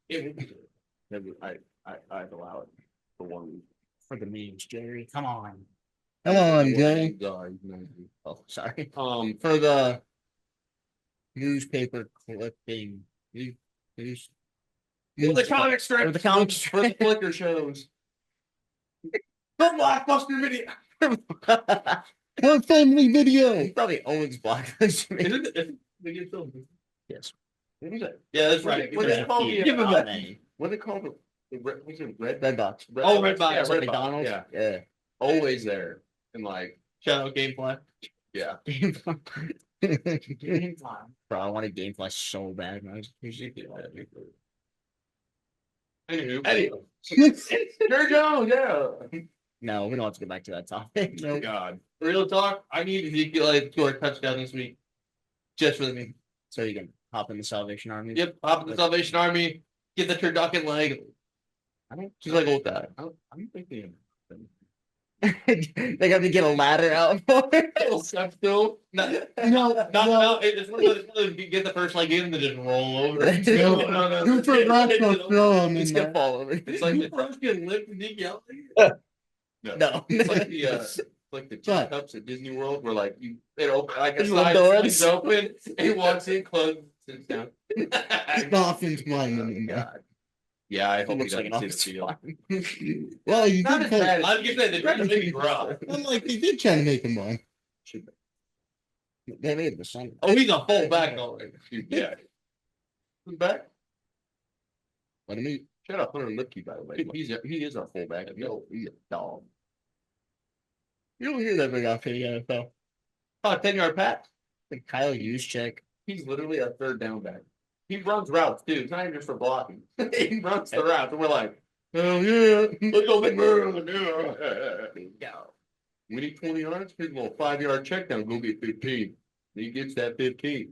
It would be. I'd allow it for 1 week. For the memes, Jerry. Come on. Come on, Jerry. Oh, sorry. For the Newspaper clipping. News. the comic strips, For the comic for the Flickr shows. The Blockbuster video. Her family video. He probably owns Blockbuster. isn't it? They get filmed. Yes. What was that? Yeah, that's right. What is it called? Yeah. Give him Oh, that. man. What they call the red? Was it red? Red Box. Oh, Red Box. Yeah, It's like Red Box. McDonald's. Yeah, Yeah. always there. And like, Shout out Gamefly. yeah. Bro, I wanted Gamefly so bad. Man. Anywho, Jerry Jones, yeah. No, we don't have to get back to that topic. Oh God. Real talk, I need Ezekiel to score a touchdown this week. Just for the meme. So you can hop in the Salvation Army. Yep, hop in the Salvation Army, get the Turducken leg. I don't. She's like, old guy. I'm thinking. They got to get a ladder out for it. I'm still not, it's one of those you get the first leg in and then just roll over. No. Cooper Rush will throw him It's in gonna there. fall over. It's like the first can lift Ezekiel. No. It's like the like the What? teacups at Disney World where like it open like a There's side windows. is open, he walks in, closes, sits down. Dolphins playing him in there. God. Yeah, I He hope he looks like doesn't an see the field. office. Well, you Not did as play. bad as I'm just saying they tried to make me rough. I'm like, they did try to make him one. They made the sun. Oh, he's a fullback already. Yeah. Who's back? Let me. Shout out Hunter Lipke, by the way. He is our fullback. No, he's a dog. You don't hear that big off in the NFL. Oh, 10-yard pass. Like Kyle Juszczyk. He's literally a third down back. He runs routes too. It's not even just for blocking. He runs the routes, and we're like, Oh yeah. let's go, big man. Yeah. We need 20 yards. Here's a little 5-yard check down. Go get 15. He gets that 15.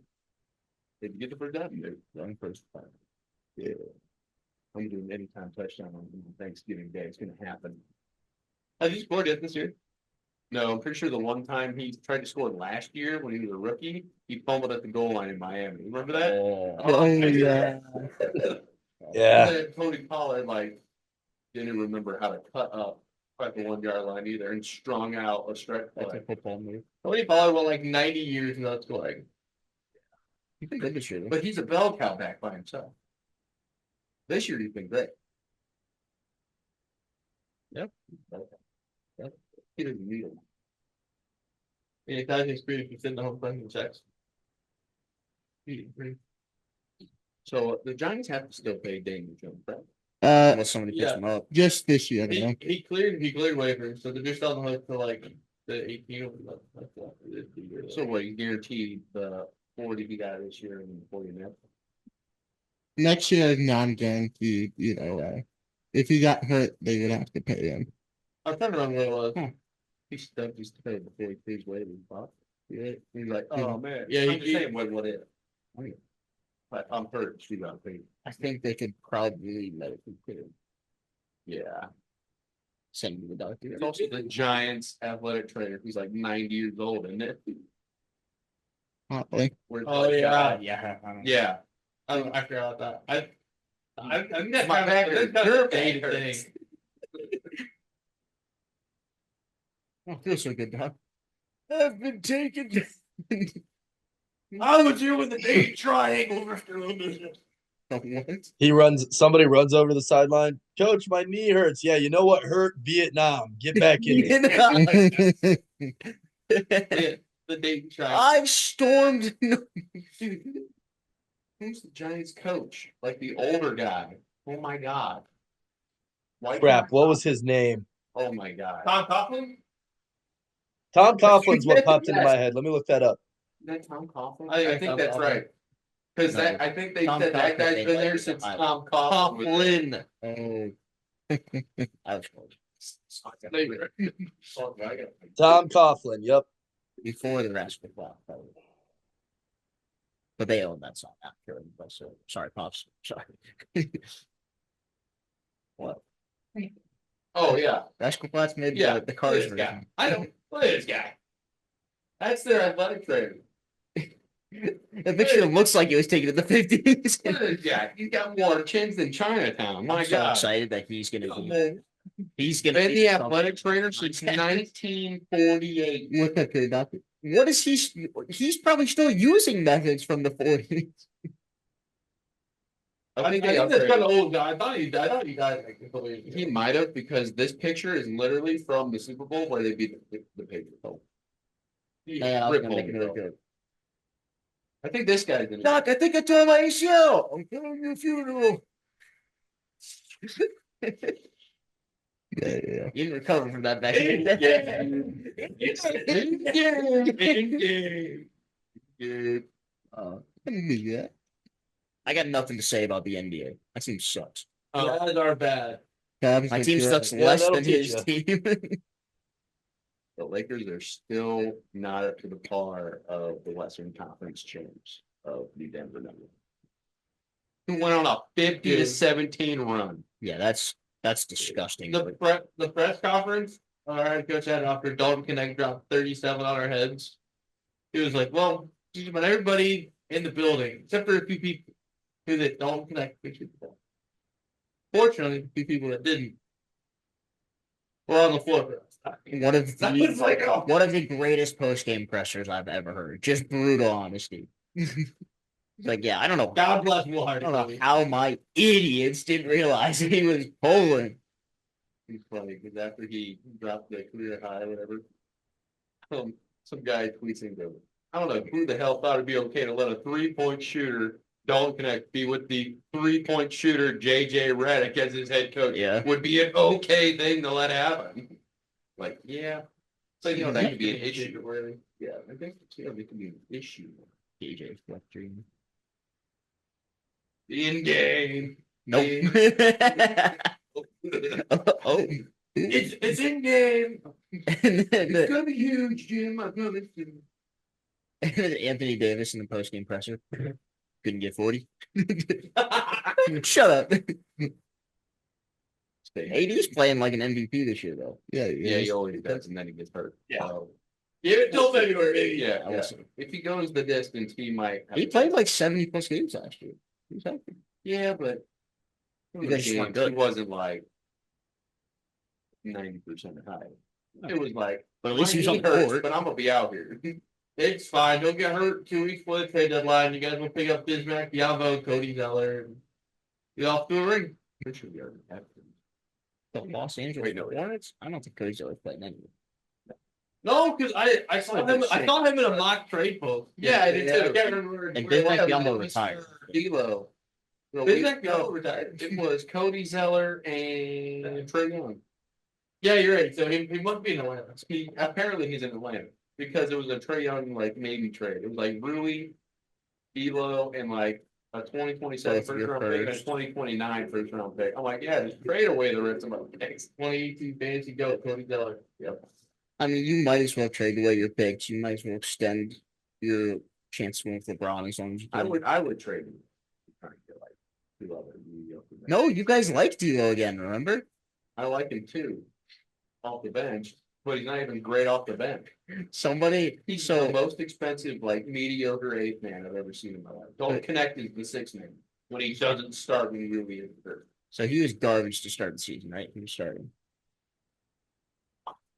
Did you get the first down? No, run first time. Yeah. I'm doing anytime touchdown on Thanksgiving Day. It's gonna happen. Has he scored yet this year? No, I'm pretty sure the one time he tried to score last year when he was a rookie, he fumbled at the goal line in Miami. Remember that? Oh. Yeah. Yeah. And then Tony Pollard like didn't remember how to cut up at the 1-yard line either and strung out a stretch That's play. a football move. Tony Pollard went like 90 years without scoring. He's been good this year. But he's a bell cow back by himself. This year he's been great. Yep. Yep. He doesn't need him. Any exciting experience with sitting home playing checks? So the Giants have to still pay Daniel Jones, right? Unless somebody picks Yeah. him up. Just this year, He, though. he cleared waivers, so they're just on the hook for like the 18 So what, you guaranteed the 40 he got this year and 40 next? Next year is non-guaranteed either way. If he got hurt, they would have to pay him. I'm trying to remember what it was. He stuck his pay before he clears waivers, Bob. Yeah. He's like, Yeah. oh man. Yeah, I'm he- just saying what if. But I'm hurt, she got paid. I think they could probably medically clear him. Yeah. Send him to the doctor. It's also the Giants athletic trainer who's like 90 years old, isn't it? Probably. Where's Oh, that yeah. guy? Yeah. Yeah. I forgot about that. I think that's My back that's hurts. kind of Your a dated back thing. hurts. Oh, feels so good, Doc. I've been taken. I was here when the eight triangle. What? Somebody runs over the sideline. Coach, my knee hurts. Yeah, you know what hurt? Vietnam. Get back in it. The Dayton triangle. I've stormed. Dude, who's the Giants coach? Like the older guy. Oh my god. Why Crap, what was his name? Oh my god. Tom Coughlin? Tom Coughlin's what popped into Yes. my head. Let me look that up. Is that Tom Coughlin? I think I think Tom that's Coughlin. right. Because No, that I think they Tom said that Coughlin, guy's they been like there it. since I- Tom Coughlin. was there. Oh. I was close. Tom Coughlin. Yep. Before the rest of the probably. But they own that song after him. So sorry, pops. Sorry. What? Oh yeah. Escaplat's made Yeah. the cars Look at this guy. version. I don't look at this guy. That's their athletic trainer. The picture looks like it was taken in the 50s. Look at this guy. He's got more chins than Chinatown. My I'm so god. excited that he's gonna Come be. on. He's gonna Been be the something. athletic trainer since 1948. Look at the doctor. What is he? He's probably still using methods from the 40s. I think that's upgraded. kind of old guy. I thought he died like a couple years ago. He might have because this picture is literally from the Super Bowl where they beat the Patriots. Oh, Man, I was Rip gonna make Hole, another bro. joke. I think this guy's in it. Doc, I think I tore my ACL. I'm going to a funeral. Yeah. You didn't recover from that back in the day. Dude. Yeah. I got nothing to say about the NBA. My team sucks. Guys are bad. Cavs My are team good. sucks Yeah, less that'll than teach his team. The Lakers are still not up to the par of the Western Conference champs of the Denver Nuggets, who went on a 50-17 run. Yeah, that's disgusting. The press conference, our head coach had after Dalton Connect dropped 37 on our heads. He was like, "Well, just about everybody in the building, except for a few people who that Dalton Connect pictured for. Fortunately, a few people that didn't were on the floor for us. One of That was like, oh. one of the greatest post game pressers I've ever heard. Just brutal honesty. Like, yeah, I don't know. God bless Will I Hardy. don't know how my idiots didn't realize he was pulling. He's funny because after he dropped the career high or whatever, some guy tweets and goes, I don't know who the hell thought it'd be okay to let a 3-point shooter don't connect be with the 3-point shooter JJ Redick as his head coach. Yeah. Would be an okay thing to let happen. Like, yeah. So you know that could be an issue. Yeah, I think it could be an issue. DJ Fleck Dream. In game. Nope. Oh. It's in game. And then It's gonna be huge, Jim. I know this. Anthony Davis in the post game presser. Couldn't get 40. Shut up. AD's playing like an MVP this year, though. Yeah. Yeah, he always does, and then he gets hurt. Yeah. So, Give it till February, baby. yeah, I yeah. was- If he goes the distance, he might. He played like 70 plus games last year. He was healthy. Yeah, but You guys just weren't good. he wasn't like 90% high. It was like, But at least he was my on knee the hurts, court. but I'm gonna be out here. It's fine. Don't get hurt 2 weeks before the trade deadline. You guys will pick up Bismack, Yavo, Cody Zeller, and you off to a ring. Pretty sure we already have him. The Los Angeles Wait, no, wait. Hornets? I don't think Cody's always playing anyway. No, because I saw him. I saw him in a mock trade post. Yeah, I did too. I can't remember. And where it Bismack was. Biyombo retired. D'Lo. Isn't that no, retired? It was Cody Zeller and Trey Young. Yeah, you're right. So he must be in Atlanta. Apparently he's in Atlanta because it was a Trey Young like maybe trade. It was like Rui, Elo, and like a 2027 Both first your round pick and a first. 2029 first round pick. I'm like, yeah, just trade away the rest of my picks. 2018 fantasy goat, Cody Zeller. Yep. I mean, you might as well trade away your picks. You might as well extend your chance to win with LeBron as long as you can. I would trade him. Trying to get like two other mediocre guys. No, you guys like D'Lo again, remember? I like him too. Off the bench, but he's not even great off the bench. Somebody, He's so the most expensive, like mediocre eighth man I've ever seen in my life. Don't connect is the sixth man when he doesn't start when he really is hurt. so he was garbage to start the season, right? He was starting.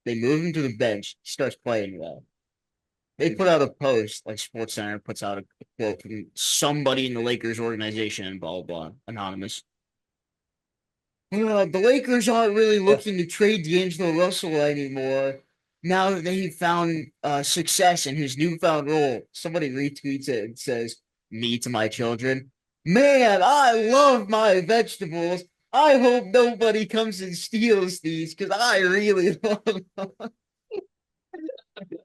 They move him to the bench. He starts playing well. They put out a post, like SportsCenter puts out a quote from somebody in the Lakers organization, blah, blah, anonymous. The Lakers aren't really looking to trade D'Angelo Russell anymore. Now that he found success in his newfound role, somebody retweets it and says, "Me to my children. Man, I love my vegetables. I hope nobody comes and steals these because I really love them."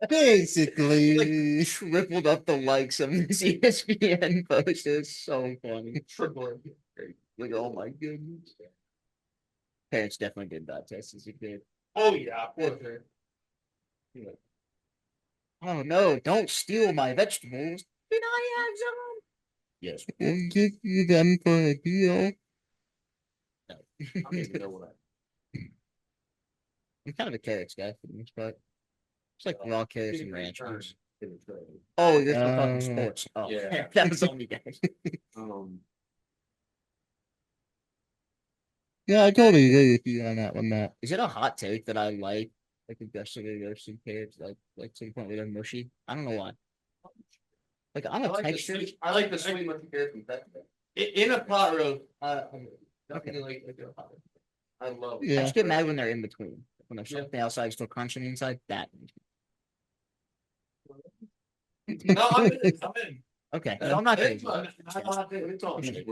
Basically, Tripled up the likes of this ESPN post. It's so funny. Triple. Like, oh my goodness. Parents definitely did that test as a kid. Oh yeah, for sure. Oh no, don't steal my vegetables. Can I have some? Yes. we'll give you them for a deal. I don't even know what I'm kind of a carrots guy for the most part. It's like raw carrots and ranch. Returns. Oh, you're still talking Uh, sports. Oh, Yeah. that was on you guys. Yeah, I totally agree with you on that one, Matt. Is it a hot take that I like aggressively roasted carrots, like to the point where they're mushy? I don't know why. Like I'm I a like the texture. sweet. I like the sweet with the carrots and pepper. In a pot roast, I Okay. definitely like a pot roast. I love I it. Yeah. just get mad when they're in between. When they're Yeah. something outside, still crunching inside. That. No, I'm in. I'm in. Okay, so I'm not gonna. It's fun. It's all Okay. shit.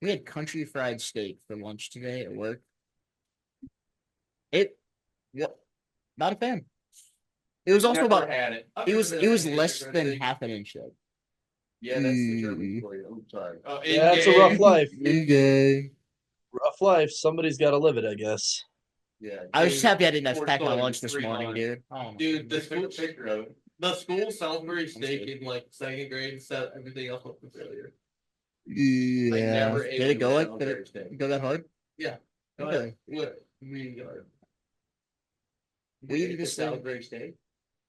We had country fried steak for lunch today at work. Yep, not a fan. It was also Never about. had it. It was less than half an inch thick. Yeah, that's the German for you. I'm sorry. Yeah, it's a rough life. Okay. Rough life. Somebody's got to live it, I guess. Yeah. I was just dude, happy I didn't have to we're pack my still lunch this 3 morning, months. dude. Oh, Dude, the Just took a school, picture of it. the school Salisbury steak in like second grade set everything else up for failure. I Yeah. never Did ate it go like Salisbury that? steak. Go that hard? Yeah. Okay. What? We are. We Ate the just like, Salisbury steak.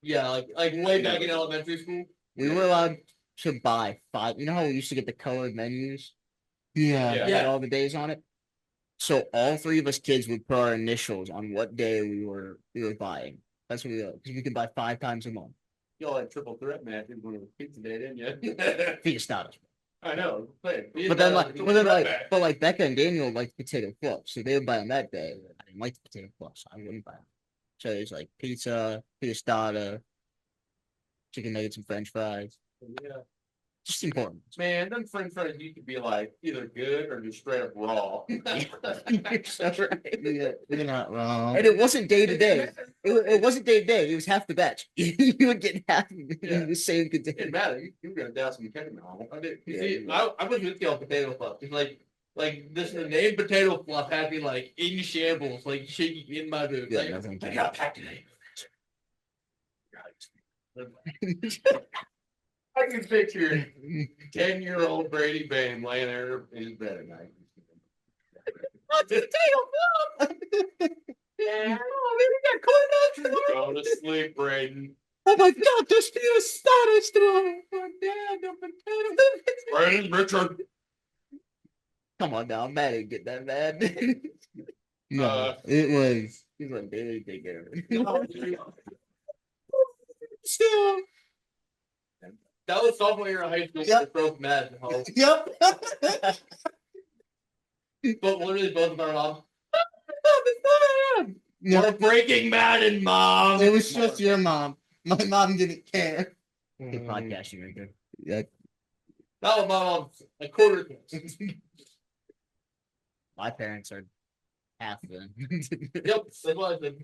Yeah, like way back in elementary school. we were allowed to buy 5. You know how we used to get the colored menus Yeah. that had all the days on it? So all 3 of us kids would put our initials on what day we were buying. That's what we did because we could buy 5 times a month. Y'all had triple threat matches when it was pizza day, didn't you? Fiestados. I know. But But then like Becca and Daniel liked potato fluffs, so they would buy them that day. I didn't like the potato fluffs, so I wouldn't buy them. So it was like pizza, fiestada, chicken nuggets and French fries. yeah. Just important. Man, them French fries used to be like either good or just straight up raw. You're so right. Yeah, you're not wrong. And it wasn't day to day. It wasn't day to day. It was half the batch. You would get half in the same It didn't container. matter. You were gonna douse some ketchup on it. I did. You Yeah, see, I was with you on potato fluff. It's like this the name potato fluff had me like in shambles, like shaking in my boots. Yeah, Like, nothing. I got packed today. I can picture 10-year-old Brady Bain laying there in his bed at night. Potato fluff. Yeah. Oh, maybe got corn Go to sleep, Braden. Oh my God, there's fiestada still. Oh, damn, the potato. Braden Richard. Come on now, I'm mad I didn't get that mad. No, it was. He's like, they take care of it. Still. That was sophomore year of high school. Yep. We broke mad. Yep. But literally both of our moms. No, We're breaking Madden, mom. it was just your mom. My mom didn't care. Good podcasting right there. Yeah. That was my mom's a quarter. My parents are half then. Yep, that's what I said.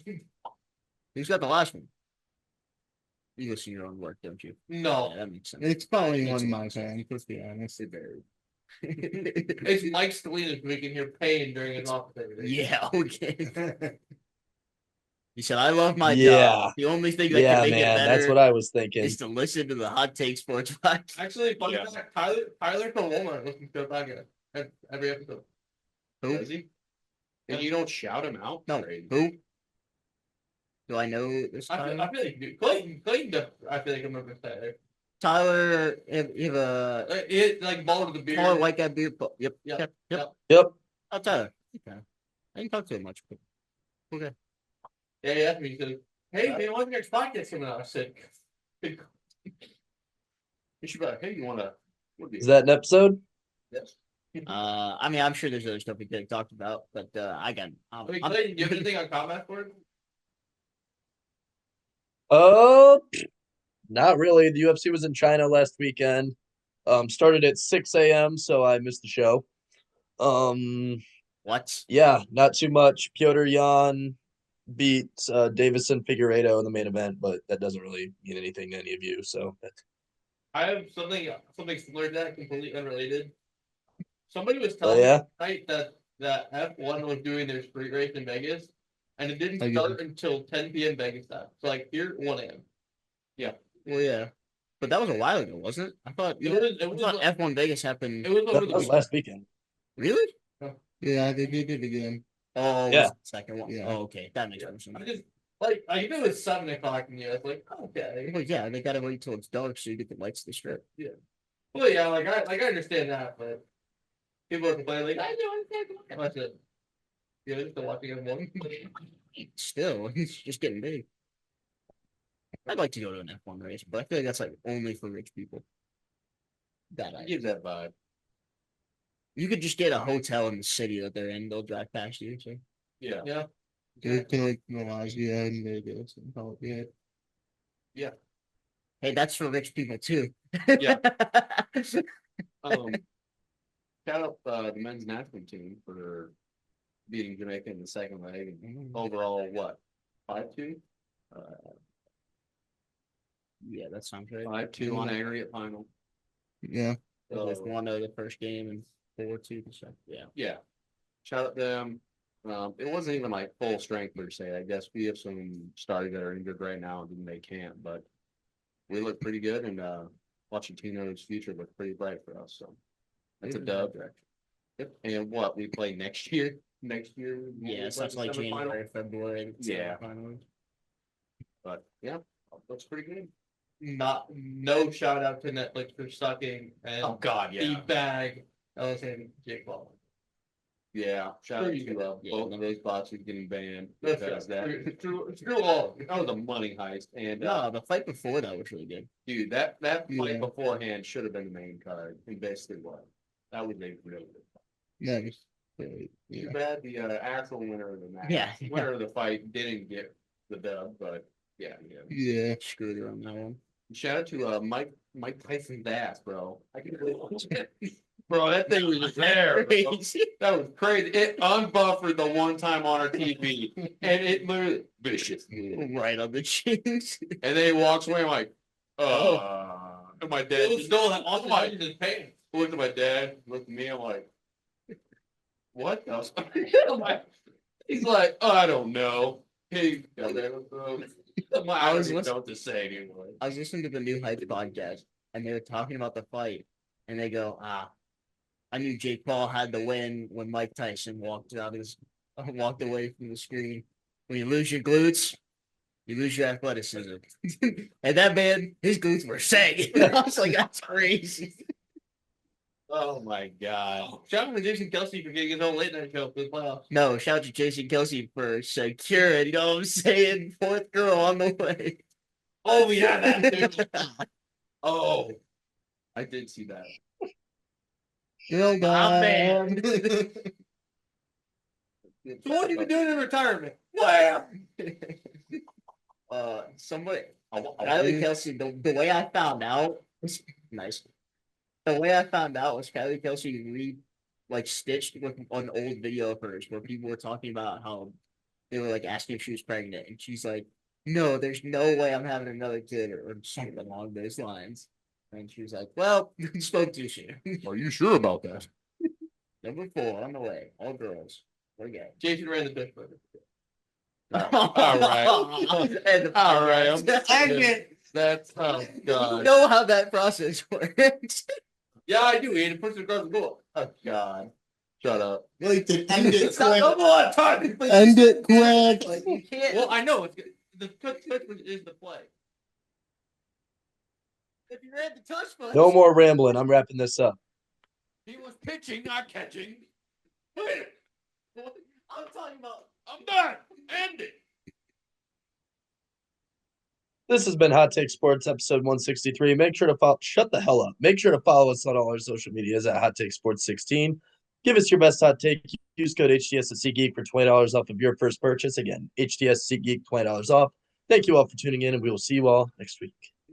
Who's got the last one? You listen to your own work, don't you? Yeah, No, that makes sense. It's probably Makes one of a my lot of sense. parents, let's be honest. It varied. it's Mike Salinas making hear pain during his office every day. Yeah, okay. He said, I love my Yeah. job. The only thing that Yeah, can make it man. better That's what I was thinking. is to listen to the Hot Take Sports Podcast. Actually, fun fact, Tyler from Walmart listens to a podcast every episode. Who? Does he? And you don't shout him out? No. Crazy. Who? Do I know this I feel Tyler? like you do. Clayton does, I feel like I remember Tyler. Tyler, you have a It like bald with the beard. taller white guy beard. Yep. Yep. Yep. Yep. Yep. Oh, Tyler. Okay. I didn't talk to him much. But okay. Yeah, he asked me. He said, "Hey, man, when's the next podcast coming out?" I said, You should be like, hey, you wanna Is that an episode? "Yes." I mean, I'm sure there's other stuff we could have talked about, but I got. I mean, Clayton, do you have anything on combat for it? Not really. The UFC was in China last weekend. Started at 6 a.m., so I missed the show. What? Yeah, not too much. Piotr Jan beat Davison Figueiredo in the main event, but that doesn't really mean anything to any of you. So I have something similar to that, completely unrelated. Somebody was Oh, telling yeah? me tonight that F1 was doing their street race in Vegas, and it didn't I get start until 10 p.m. Vegas time. So like here, 1 a.m. Well, yeah, but that was a while ago, wasn't it? I thought It was F1 Vegas happened. It was over that the was weekend. last weekend. Really? Yeah, they did it again. Oh, Yeah. was the second one. Yeah. Oh, okay, that makes more sense. I just I knew it was 7 o'clock in the US. Like, okay. Well, yeah, they gotta wait till it's dark so you get the lights of the strip. Well, yeah, I understand that, but people are complaining like, I know I'm I said, yeah, they're still watching F1. Still, it's just getting big. I'd like to go to an F1 race, but I feel like that's like only for rich people. That I give that vibe? You could just get a hotel in the city that they're in. They'll drive past you. So. Yeah. Yeah. Go to like Malaysia and Vegas and call it good. Hey, that's for rich people too. Yeah. Shout out the men's national team for beating Jamaica in the second leg. And overall, what? 5-2? Yeah, that sounds right. 5-2 on aggregate final. Yeah. It was So, 1-0 the first game and 4-2 the second. Yeah. yeah. Shout out them. It wasn't even like full strength per se. I guess we have some starters that are injured right now and they can't, but we look pretty good and Pochettino's future looks pretty bright for us. So that's a dub. Yep. And what we play next year? Next year? Yeah, so that's like January, February. Yeah. Finally. But yeah, looks pretty good. No shout out to Netflix for sucking and Oh God, yeah. feedback. I was saying Jake Paul. Yeah, shout out Pretty to good. both of those bots who's getting banned That's because right. Screw all. that was a money heist. And No, the fight before that was really good. dude, that fight Yeah. beforehand should have been the main card. And basically what? That was a really good fight. Nice. Great. Too Yeah. bad the actual winner of the match, Yeah. winner of the fight didn't get the dub, but yeah. Yeah. Screwed her on that one. Shout out to Mike Tyson's ass, bro. I can bro, that thing was just there. Bro. That was crazy. It unbuffered the one time on our TV, and it literally vicious. Right on the cheeks. And then he walks away. I'm like, and my dad It was just still that oh awesome my, in his pants. looked at my dad, looked at me. I'm like, what? I'm like, he's like, oh, I don't know. Hey, I was don't even know what to say anymore. I was listening to the New Heights podcast, and they were talking about the fight, and they go, I knew Jake Paul had the win when Mike Tyson walked away from the screen. When you lose your glutes, you lose your athleticism. And that man, his glutes were sagging. I was like, that's crazy. Oh my god. Shout out to Jason Kelsey for getting his own late night show for the playoffs. No, shout out to Jason Kelsey for securing, you know what I'm saying? Fourth girl on the way. Oh, yeah, that too. Oh, I did see that. Girl Ah, man. So what have you been doing in retirement? Well, Somebody, Riley Kelsey, the way I found out was nice. The way I found out was Kylie Kelsey stitched with an old video of hers where people were talking about how they were like asking if she was pregnant, and she's like, "No, there's no way I'm having another kid," or something along those lines. And she was like, "Well, you spoke too soon." Are you sure about that? Number 4 on the way, all girls. We're gay. Jason ran the bit for it. All right. And the All right. podcast. That's oh You god. know how that process works. Yeah, I do. He had to push it across the goal. Oh God. Shut up. Like to end it It's not quick. no more time. End it quick. Like, you can't. Well, I know it's the touch is the play. If you read the touch push. No more rambling. I'm wrapping this up. He was pitching, not catching. Wait, I'm talking about. I'm done. End it. This has been Hot Take Sports episode 163. Make sure to follow. Shut the hell up. Make sure to follow us on all our social medias at Hot Take Sports 16. Give us your best hot take. Use code HTS at SeatGeek for $20 off of your first purchase. Again, HTS SeatGeek $20 off. Thank you all for tuning in, and we will see you all next week.